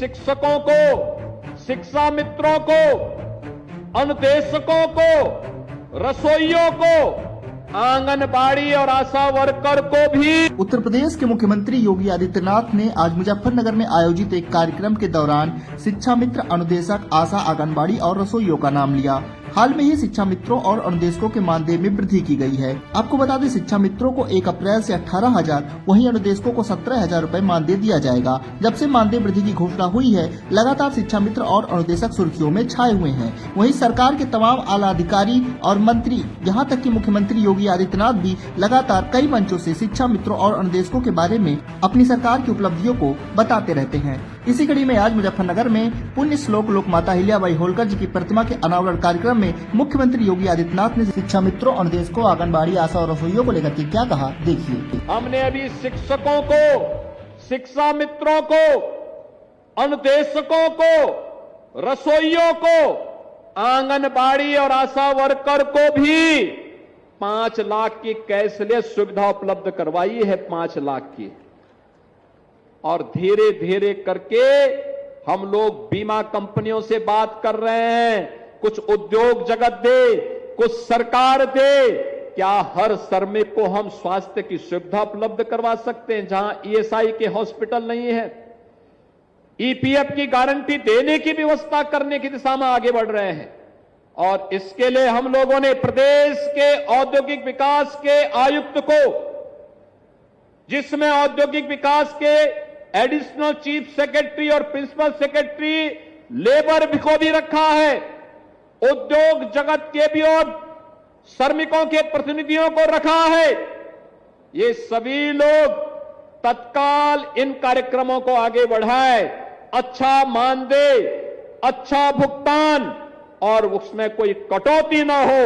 शिक्षकों को, शिक्षा मित्रों को, अनुदेशकों को, रसोइयों को, आंगनबाड़ी और आशा वर्कर को भी। उत्तर प्रदेश के मुख्यमंत्री योगी आदित्यनाथ ने आज मुजफ्फरनगर में आयोजित एक कार्यक्रम के दौरान शिक्षा मित्र, अनुदेशक, आशा, आंगनबाड़ी और रसोइयों का नाम लिया। हाल में ही शिक्षा मित्रों और अनुदेशकों के मानदेय में वृद्धि की गई है। आपको बता दें, शिक्षा मित्रों को 1 अप्रैल से 18,000, वहीं अनुदेशकों को 17,000 रूपए मानदेय दिया जाएगा। जब से मानदेय वृद्धि की घोषणा हुई है, लगातार शिक्षा मित्र और अनुदेशक सुर्खियों में छाए हुए हैं। वहीं सरकार के तमाम आला अधिकारी और मंत्री, यहाँ तक कि मुख्यमंत्री योगी आदित्यनाथ भी लगातार कई मंचों से शिक्षा मित्रों और अनुदेशकों के बारे में अपनी सरकार की उपलब्धियों को बताते रहते हैं। इसी कड़ी में आज मुजफ्फरनगर में पुण्य श्लोक लोक माता अहिल्याबाई होलकर जी की प्रतिमा के अनावरण कार्यक्रम में मुख्यमंत्री योगी आदित्यनाथ ने शिक्षा मित्रों, अनुदेशकों, आंगनबाड़ी, आशा और रसोइयों को लेकर के क्या कहा, देखिए। हमने अभी शिक्षकों को, शिक्षा मित्रों को, अनुदेशकों को, रसोइयों को, आंगनबाड़ी और आशा वर्कर को भी 5 लाख की कैशलेस सुविधा उपलब्ध करवाई है, 5 लाख की। और धीरे धीरे करके हम लोग बीमा कंपनियों से बात कर रहे हैं, कुछ उद्योग जगत दे, कुछ सरकार दे। क्या हर श्रमिक को हम स्वास्थ्य की सुविधा उपलब्ध करवा सकते हैं जहां ईएसआई के हॉस्पिटल नहीं है? ईपीएफ की गारंटी देने की व्यवस्था करने की दिशा में आगे बढ़ रहे हैं। और इसके लिए हम लोगों ने प्रदेश के औद्योगिक विकास के आयुक्त को, जिसमें औद्योगिक विकास के एडिशनल चीफ सेक्रेटरी और प्रिंसिपल सेक्रेटरी लेबर को भी रखा है, उद्योग जगत के भी और श्रमिकों के प्रतिनिधियों को रखा है। ये सभी लोग तत्काल इन कार्यक्रमों को आगे बढ़ाए, अच्छा मानदेय, अच्छा भुगतान और उसमें कोई कटौती ना हो,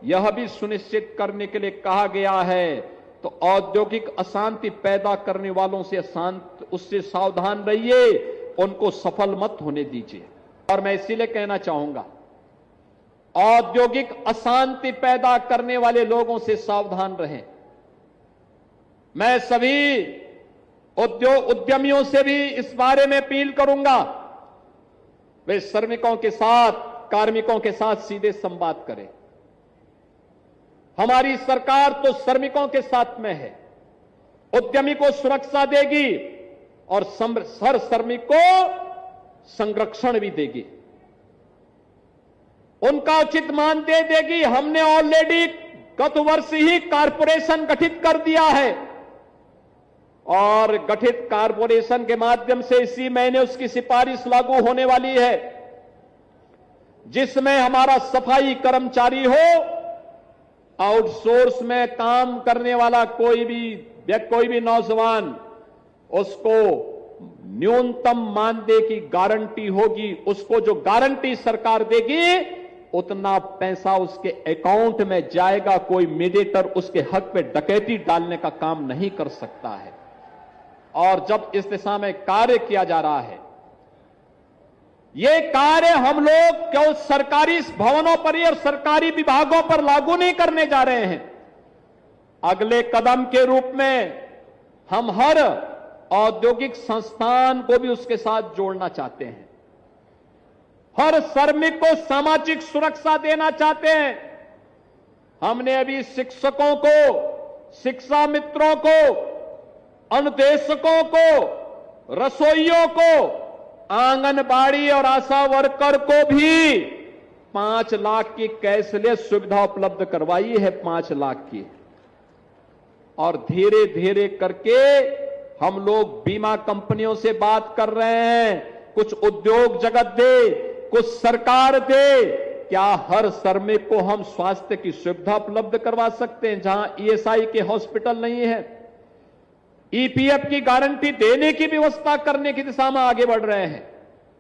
यह भी सुनिश्चित करने के लिए कहा गया है। तो औद्योगिक अशांति पैदा करने वालों से उससे सावधान रहिए, उनको सफल मत होने दीजिए। और मैं इसीलिए कहना चाहूंगा, औद्योगिक अशांति पैदा करने वाले लोगों से सावधान रहें। मैं सभी उद्यमियों से भी इस बारे में अपील करूंगा, वे श्रमिकों के साथ, कार्मिकों के साथ सीधे संवाद करें। हमारी सरकार तो श्रमिकों के साथ में है, उद्यमी को सुरक्षा देगी और हर श्रमिक को संरक्षण भी देगी, उनका उचित मानदेय देगी। हमने ऑलरेडी गत वर्ष ही कारपोरेशन गठित कर दिया है और गठित कारपोरेशन के माध्यम से इसी महीने उसकी सिफारिश लागू होने वाली है, जिसमें हमारा सफाई कर्मचारी हो, आउटसोर्स में काम करने वाला कोई भी नौजवान, उसको न्यूनतम मानदेय की गारंटी होगी। उसको जो गारंटी सरकार देगी, उतना पैसा उसके अकाउंट में जाएगा। कोई मीडिएटर उसके हक पे डकैती डालने का काम नहीं कर सकता है। और जब इस दिशा में कार्य किया जा रहा है, ये कार्य हम लोग केवल सरकारी भवनों पर ही और सरकारी विभागों पर लागू नहीं करने जा रहे हैं। अगले कदम के रूप में हम हर औद्योगिक संस्थान को भी उसके साथ जोड़ना चाहते हैं, हर श्रमिक को सामाजिक सुरक्षा देना चाहते हैं। हमने अभी शिक्षकों को, शिक्षा मित्रों को, अनुदेशकों को, रसोइयों को, आंगनबाड़ी और आशा वर्कर को भी 5 लाख की कैशलेस सुविधा उपलब्ध करवाई है, 5 लाख की। और धीरे धीरे करके हम लोग बीमा कंपनियों से बात कर रहे हैं, कुछ उद्योग जगत दे, कुछ सरकार दे। क्या हर श्रमिक को हम स्वास्थ्य की सुविधा उपलब्ध करवा सकते हैं जहां ईएसआई के हॉस्पिटल नहीं है? ईपीएफ की गारंटी देने की व्यवस्था करने की दिशा में आगे बढ़ रहे हैं।